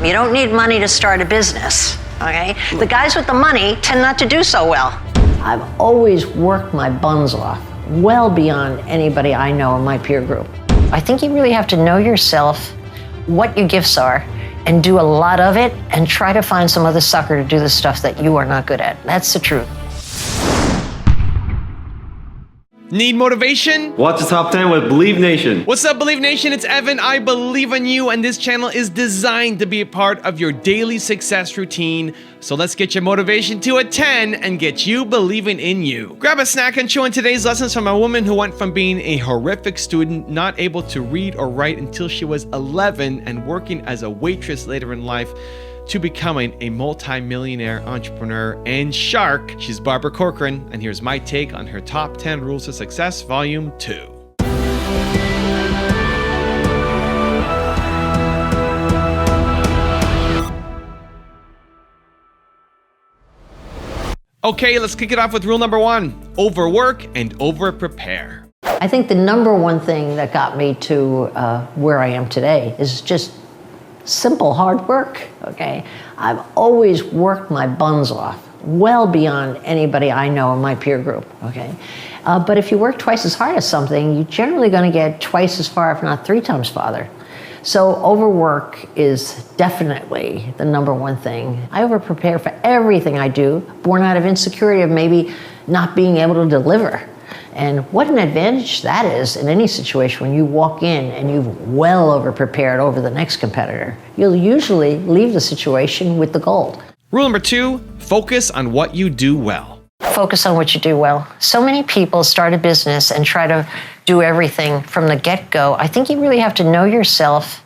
them. You don't need money to start a business, okay? The guys with the money tend not to do so well. I've always worked my buns off, well beyond anybody I know in my peer group. I think you really have to know yourself, what your gifts are, and do a lot of it, and try to find some other sucker to do the stuff that you are not good at. That's the truth. Need motivation? Watch the top 10 with Believe Nation. What's up, Believe Nation? It's Evan. I believe in you, and this channel is designed to be a part of your daily success routine. So let's get your motivation to a 10 and get you believing in you. Grab a snack and chew on today's lessons from a woman who went from being a horrific student, not able to read or write until she was 11, and working as a waitress later in life, to becoming a multi-millionaire entrepreneur and shark. She's Barbara Corcoran, and here's my take on her top 10 rules of success, volume 2. Okay, let's kick it off with rule number 1, overwork and overprepare. I think the number one thing that got me to where I am today is just simple hard work, okay? I've always worked my buns off, well beyond anybody I know in my peer group, okay? But if you work twice as hard as something, you're generally gonna get twice as far, if not 3 times farther. So overwork is definitely the number one thing. I overprepare for everything I do, born out of insecurity of maybe not being able to deliver. And what an advantage that is in any situation when you walk in and you've well over-prepared over the next competitor. You'll usually leave the situation with the gold. Rule number 2, focus on what you do well. Focus on what you do well. So many people start a business and try to do everything from the get-go. I think you really have to know yourself,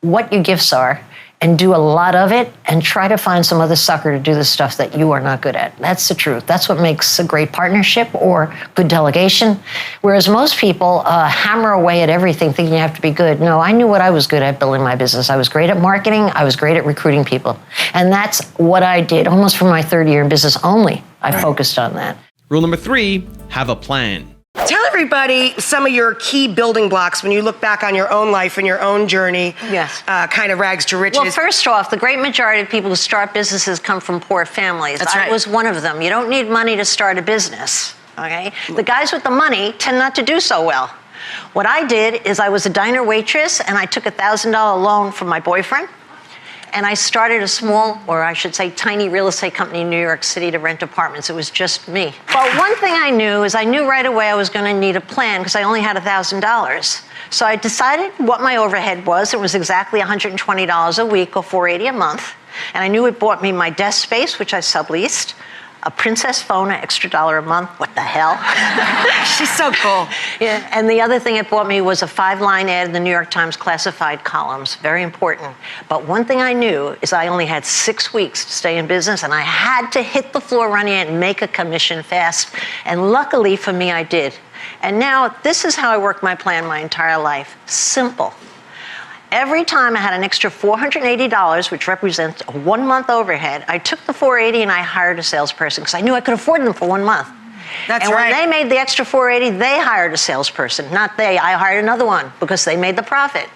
what your gifts are, and do a lot of it, and try to find some other sucker to do the stuff that you are not good at. That's the truth. That's what makes a great partnership or good delegation. Whereas most people hammer away at everything thinking you have to be good. No, I knew what I was good at building my business. I was great at marketing. I was great at recruiting people. And that's what I did almost from my 3rd year in business only. I focused on that. Rule number 3, have a plan. Tell everybody some of your key building blocks when you look back on your own life and your own journey. Yes. Kind of rags to riches. Well, first off, the great majority of people who start businesses come from poor families. That's right. I was one of them. You don't need money to start a business, okay? The guys with the money tend not to do so well. What I did is I was a diner waitress, and I took a $1,000 loan from my boyfriend, and I started a small, or I should say tiny, real estate company in New York City to rent apartments. It was just me. But one thing I knew is I knew right away I was gonna need a plan because I only had $1,000. So I decided what my overhead was. It was exactly $120 a week or $480 a month. And I knew it bought me my desk space, which I subleased, a Princess phone, an extra $1 a month. What the hell? She's so cool. Yeah, and the other thing it bought me was a 5-line ad in the New York Times classified columns. Very important. But one thing I knew is I only had 6 weeks to stay in business, and I had to hit the floor running and make a commission fast. And luckily for me, I did. And now this is how I worked my plan my entire life. Simple. Every time I had an extra $480, which represents a 1-month overhead, I took the $480 and I hired a salesperson because I knew I could afford them for 1 month. That's and right. when they made the extra $480, they hired a salesperson. Not they, I hired another one because they made the profit.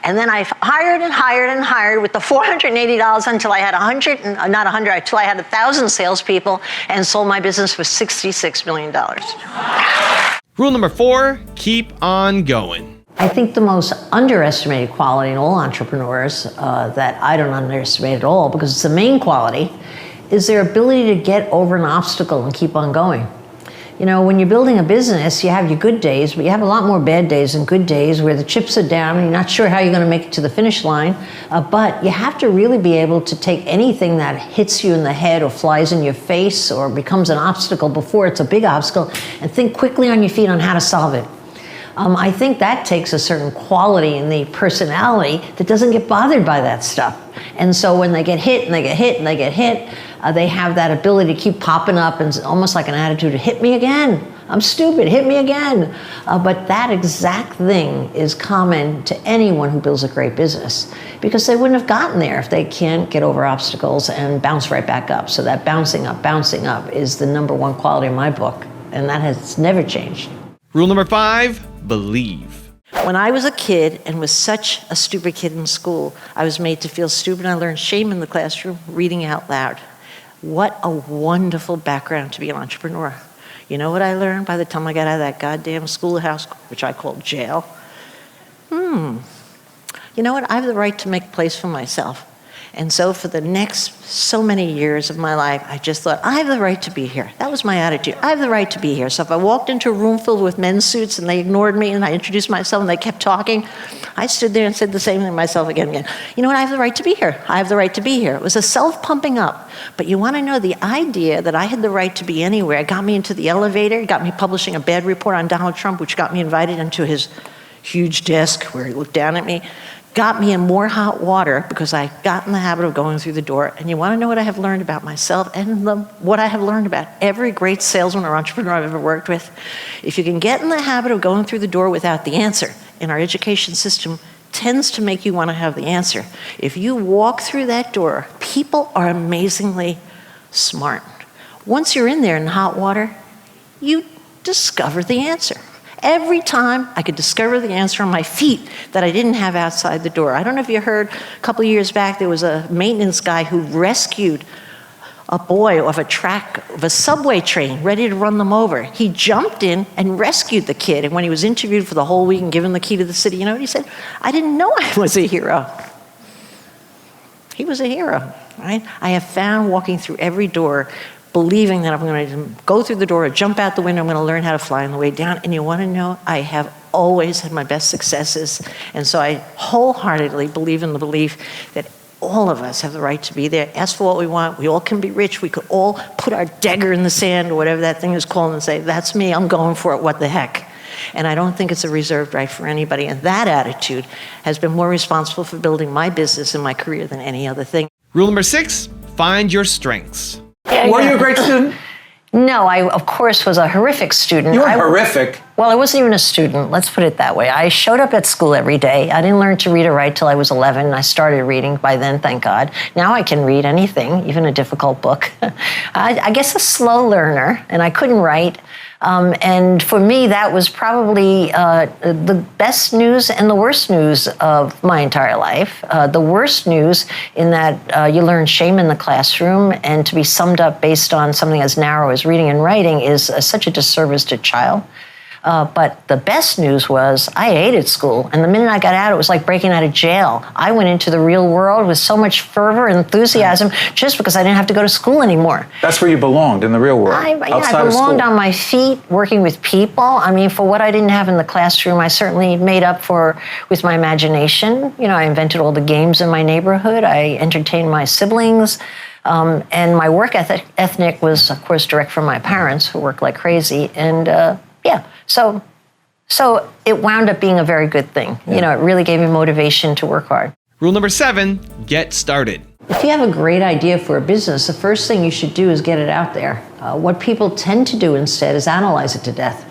And then I hired and hired and hired with the $480 until I had until I had 1,000 salespeople and sold my business for $66 million. Rule number 4, keep on going. I think the most underestimated quality in all entrepreneurs that I don't underestimate at all, because it's the main quality, is their ability to get over an obstacle and keep on going. You know, when you're building a business, you have your good days, but you have a lot more bad days than good days where the chips are down and you're not sure how you're going to make it to the finish line. But you have to really be able to take anything that hits you in the head or flies in your face or becomes an obstacle before it's a big obstacle and think quickly on your feet on how to solve it. I think that takes a certain quality in the personality that doesn't get bothered by that stuff. And so when they get hit and they get hit and they get hit, they have that ability to keep popping up, and it's almost like an attitude of hit me again. I'm stupid, hit me again. But that exact thing is common to anyone who builds a great business, because they wouldn't have gotten there if they can't get over obstacles and bounce right back up. So that bouncing up is the number one quality in my book, and that has never changed. Rule number 5, believe. When I was a kid and was such a stupid kid in school, I was made to feel stupid. I learned shame in the classroom, reading out loud. What a wonderful background to be an entrepreneur. You know what I learned by the time I got out of that goddamn schoolhouse, which I called jail? You know what? I have the right to make a place for myself. And so for the next so many years of my life, I just thought, I have the right to be here. That was my attitude. I have the right to be here. So if I walked into a room filled with men's suits and they ignored me and I introduced myself and they kept talking, I stood there and said the same thing to myself again and again. You know what? I have the right to be here. I have the right to be here. It was a self-pumping up. But you want to know, the idea that I had the right to be anywhere got me into the elevator, got me publishing a bad report on Donald Trump, which got me invited into his huge desk where he looked down at me, got me in more hot water because I got in the habit of going through the door. And you want to know what I have learned about myself and what I have learned about every great salesman or entrepreneur I've ever worked with? If you can get in the habit of going through the door without the answer, in our education system, tends to make you want to have the answer. If you walk through that door, people are amazingly smart. Once you're in there in hot water, you discover the answer. Every time I could discover the answer on my feet that I didn't have outside the door. I don't know if you heard, a couple of years back, there was a maintenance guy who rescued a boy off a track of a subway train, ready to run them over. He jumped in and rescued the kid. And when he was interviewed for the whole week and given the key to the city, you know what he said? I didn't know I was a hero. He was a hero, right? I have found walking through every door, believing that I'm going to go through the door or jump out the window, I'm going to learn how to fly on the way down. And you want to know, I have always had my best successes. And so I wholeheartedly believe in the belief that all of us have the right to be there. Ask for what we want. We all can be rich. We could all put our dagger in the sand or whatever that thing is called and say, that's me, I'm going for it, what the heck. And I don't think it's a reserved right for anybody. And that attitude has been more responsible for building my business and my career than any other thing. Rule number 6, find your strengths. Were you a great student? No, I, of course, was a horrific student. You were horrific. Well, I wasn't even a student. Let's put it that way. I showed up at school every day. I didn't learn to read or write till I was 11. I started reading by then, thank God. Now I can read anything, even a difficult book. I guess a slow learner, and I couldn't write. And for me, that was probably the best news and the worst news of my entire life. The worst news in that you learn shame in the classroom, and to be summed up based on something as narrow as reading and writing is such a disservice to a child. But the best news was I hated school. And the minute I got out, it was like breaking out of jail. I went into the real world with so much fervor and enthusiasm just because I didn't have to go to school anymore. That's where you belonged, in the real world. I belonged on my feet, working with people. I mean, for what I didn't have in the classroom, I certainly made up for with my imagination. You know, I invented all the games in my neighborhood. I entertained my siblings. And my work ethic was, of course, direct from my parents, who worked like crazy. And so it wound up being a very good thing. Yeah. You know, it really gave me motivation to work hard. Rule number 7, get started. If you have a great idea for a business, the first thing you should do is get it out there. What people tend to do instead is analyze it to death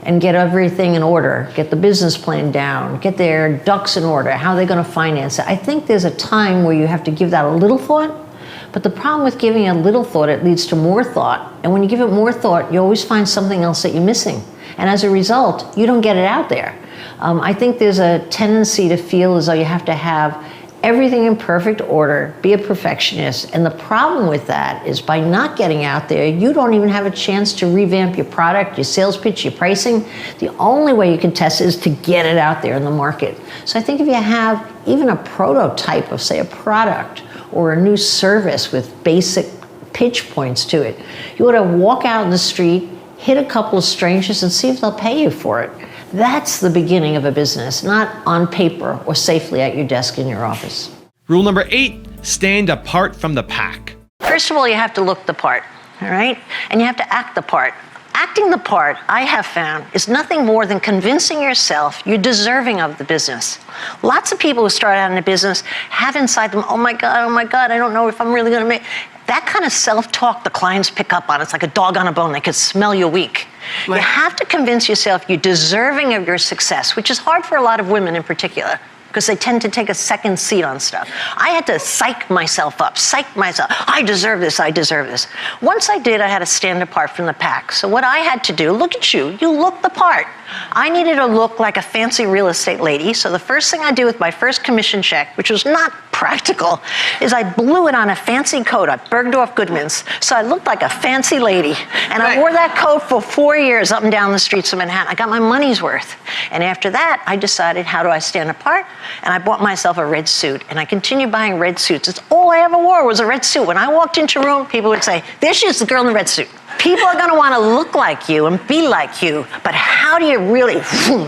and get everything in order, get the business plan down, get their ducks in order, how they're going to finance it. I think there's a time where you have to give that a little thought. But the problem with giving a little thought, it leads to more thought. And when you give it more thought, you always find something else that you're missing. And as a result, you don't get it out there. I think there's a tendency to feel as though you have to have everything in perfect order, be a perfectionist. And the problem with that is by not getting out there, you don't even have a chance to revamp your product, your sales pitch, your pricing. The only way you can test it is to get it out there in the market. So I think if you have even a prototype of, say, a product or a new service with basic pitch points to it, you ought to walk out in the street, hit a couple of strangers and see if they'll pay you for it. That's the beginning of a business, not on paper or safely at your desk in your office. Rule number 8, stand apart from the pack. First of all, you have to look the part, all right? And you have to act the part. Acting the part, I have found, is nothing more than convincing yourself you're deserving of the business. Lots of people who start out in a business have inside them, oh my God, I don't know if I'm really gonna make. That kind of self-talk the clients pick up on. It's like a dog on a bone. They can smell you're weak. Right. You have to convince yourself you're deserving of your success, which is hard for a lot of women in particular, because they tend to take a second seat on stuff. I had to psych myself up, I deserve this, I deserve this. Once I did, I had to stand apart from the pack. So what I had to do, look at you look the part. I needed to look like a fancy real estate lady, so the first thing I did with my first commission check, which was not practical, is I blew it on a fancy coat at Bergdorf Goodman's, so I looked like a fancy lady. And I wore that coat for 4 years up and down the streets of Manhattan. I got my money's worth. And after that, I decided, how do I stand apart? And I bought myself a red suit, and I continued buying red suits. It's all I ever wore was a red suit. When I walked into a room, people would say, there she is, the girl in the red suit. People are going to want to look like you and be like you, but how do you really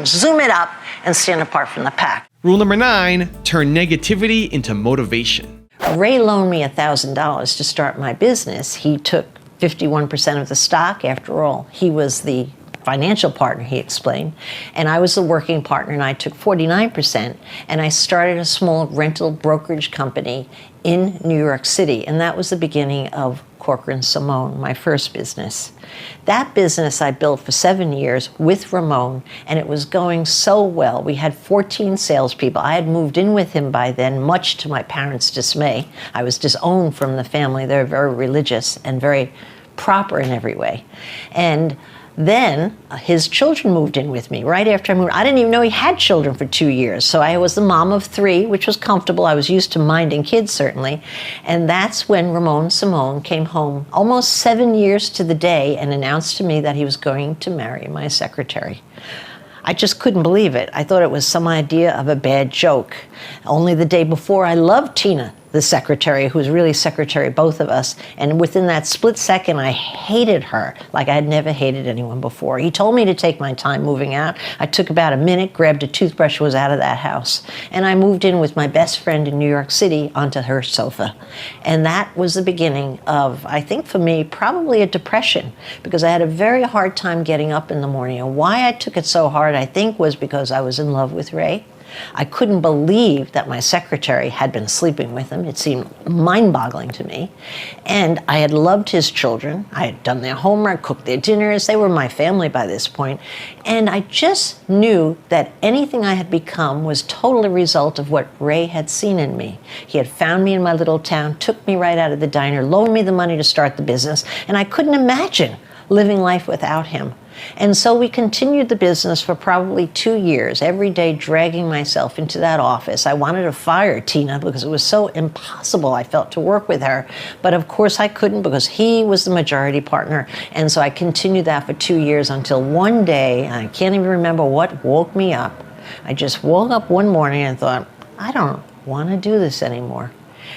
zoom it up and stand apart from the pack? Rule number 9, turn negativity into motivation. Ray loaned me $1,000 to start my business. He took 51% of the stock. After all, he was the financial partner, he explained, and I was the working partner, and I took 49%, and I started a small rental brokerage company in New York City, and that was the beginning of Corcoran Simone, my first business. That business I built for 7 years with Ramon, and it was going so well. We had 14 salespeople. I had moved in with him by then, much to my parents' dismay. I was disowned from the family. They're very religious and very proper in every way. And then his children moved in with me right after I moved. I didn't even know he had children for 2 years. So I was the mom of 3, which was comfortable. I was used to minding kids, certainly. And that's when Ramon Simone came home almost 7 years to the day and announced to me that he was going to marry my secretary. I just couldn't believe it. I thought it was some idea of a bad joke. Only the day before, I loved Tina, the secretary, who was really secretary, both of us. And within that split second, I hated her like I had never hated anyone before. He told me to take my time moving out. I took about a minute, grabbed a toothbrush, was out of that house. And I moved in with my best friend in New York City onto her sofa. And that was the beginning of, I think for me, probably a depression, because I had a very hard time getting up in the morning. And why I took it so hard, I think, was because I was in love with Ray. I couldn't believe that my secretary had been sleeping with him. It seemed mind-boggling to me. And I had loved his children. I had done their homework, cooked their dinners. They were my family by this point. And I just knew that anything I had become was totally a result of what Ray had seen in me. He had found me in my little town, took me right out of the diner, loaned me the money to start the business, and I couldn't imagine living life without him. And so we continued the business for probably 2 years, every day dragging myself into that office. I wanted to fire Tina because it was so impossible, I felt, to work with her. But of course I couldn't because he was the majority partner. And so I continued that for 2 years until one day, I can't even remember what woke me up. I just woke up one morning and thought, I don't want to do this anymore.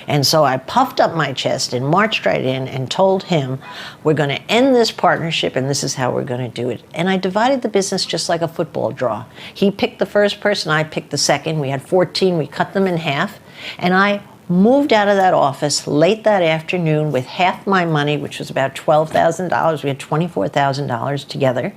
And so I puffed up my chest and marched right in and told him, we're going to end this partnership and this is how we're going to do it. And I divided the business just like a football draw. He picked the first person, I picked the second. We had 14, we cut them in half. And I moved out of that office late that afternoon with half my money, which was about $12,000. We had $24,000 together.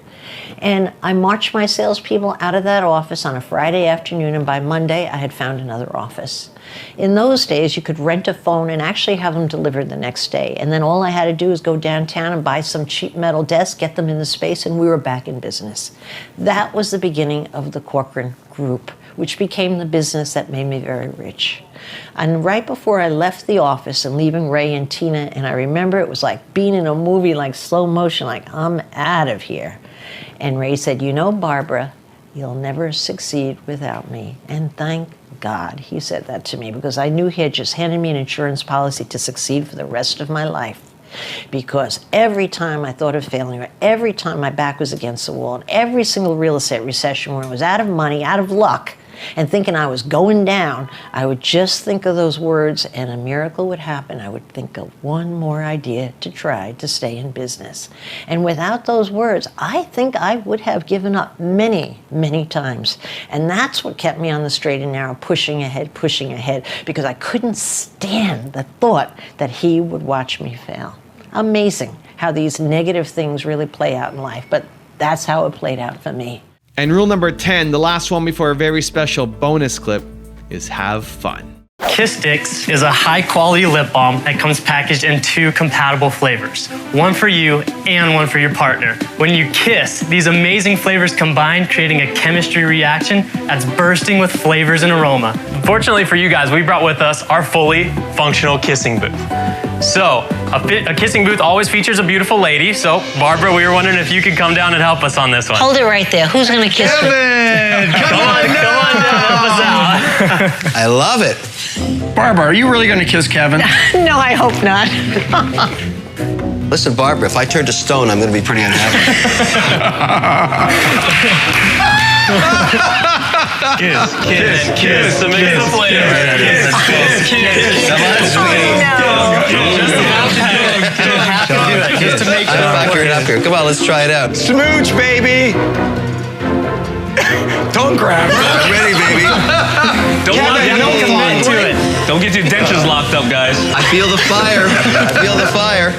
And I marched my salespeople out of that office on a Friday afternoon, and by Monday, I had found another office. In those days, you could rent a phone and actually have them delivered the next day. And then all I had to do was go downtown and buy some cheap metal desks, get them in the space, and we were back in business. That was the beginning of the Corcoran Group, which became the business that made me very rich. And right before I left the office and leaving Ray and Tina, and I remember it was like being in a movie, like slow motion, like I'm out of here. And Ray said, you know, Barbara, you'll never succeed without me. And thank God he said that to me, because I knew he had just handed me an insurance policy to succeed for the rest of my life. Because every time I thought of failing, or every time my back was against the wall, and every single real estate recession where I was out of money, out of luck, and thinking I was going down, I would just think of those words and a miracle would happen. I would think of one more idea to try to stay in business. And without those words, I think I would have given up many, many times. And that's what kept me on the straight and narrow, pushing ahead, because I couldn't stand the thought that he would watch me fail. Amazing how these negative things really play out in life, but that's how it played out for me. And rule number 10, the last one before a very special bonus clip, is have fun. Kiss Sticks is a high-quality lip balm that comes packaged in 2 compatible flavors, one for you and one for your partner. When you kiss, these amazing flavors combine, creating a chemistry reaction that's bursting with flavors and aroma. Fortunately for you guys, we brought with us our fully functional kissing booth. So, a kissing booth always features a beautiful lady. So, Barbara, we were wondering if you could come down and help us on this one. Hold it right there. Who's going to kiss me? Kevin, come on Come on down, help us out. I love it. Barbara, are you really going to kiss Kevin? No, I hope not. Listen, Barbara, if I turn to stone, I'm going to be pretty unhappy. Kiss. To make the flavor. Kiss. Come on, sweetie. Just to make sure. I'm backing it up here. Come on, let's try it out. Smooch, baby. Don't grab. I'm ready, baby. Don't commit to it. Don't get your dentures locked up, guys. I feel the fire. I feel the fire.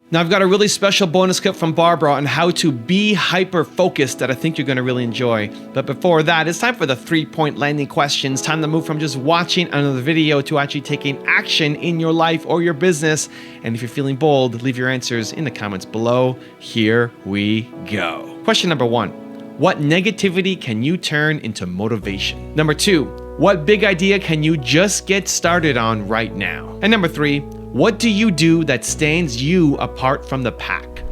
Now, I've got a really special bonus clip from Barbara on how to be hyper-focused that I think you're going to really enjoy. But before that, it's time for the 3-point landing questions. Time to move from just watching another video to actually taking action in your life or your business. And if you're feeling bold, leave your answers in the comments below. Here we go. Question number 1. What negativity can you turn into motivation? Number 2. What big idea can you just get started on right now? And number 3. What do you do that stands you apart from the pack?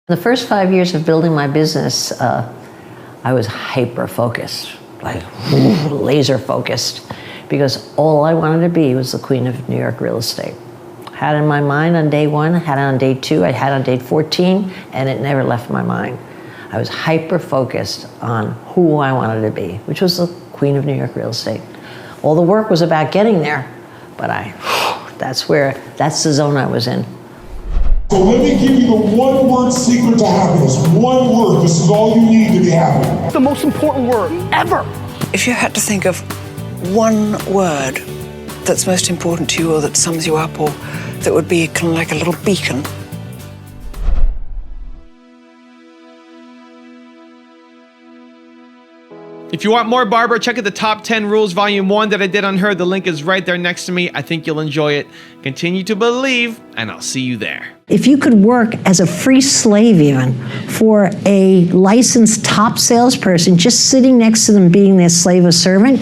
The first 5 years of building my business, I was hyper-focused, like laser focused, because all I wanted to be was the queen of New York real estate. Had it in my mind on day 1, had it on day 2, I had it on day 14, and it never left my mind. I was hyper-focused on who I wanted to be, which was the queen of New York real estate. All the work was about getting there, but that's the zone I was in. So let me give you the one-word secret to happiness. One word. This is all you need to be happy. The most important word ever. If you had to think of one word that's most important to you or that sums you up or that would be kind of like a little beacon. If you want more Barbara, check out the Top 10 Rules Volume 1 that I did on her. The link is right there next to me. I think you'll enjoy it. Continue to believe, and I'll see you there. If you could work as a free slave even for a licensed top salesperson, just sitting next to them being their slave or servant,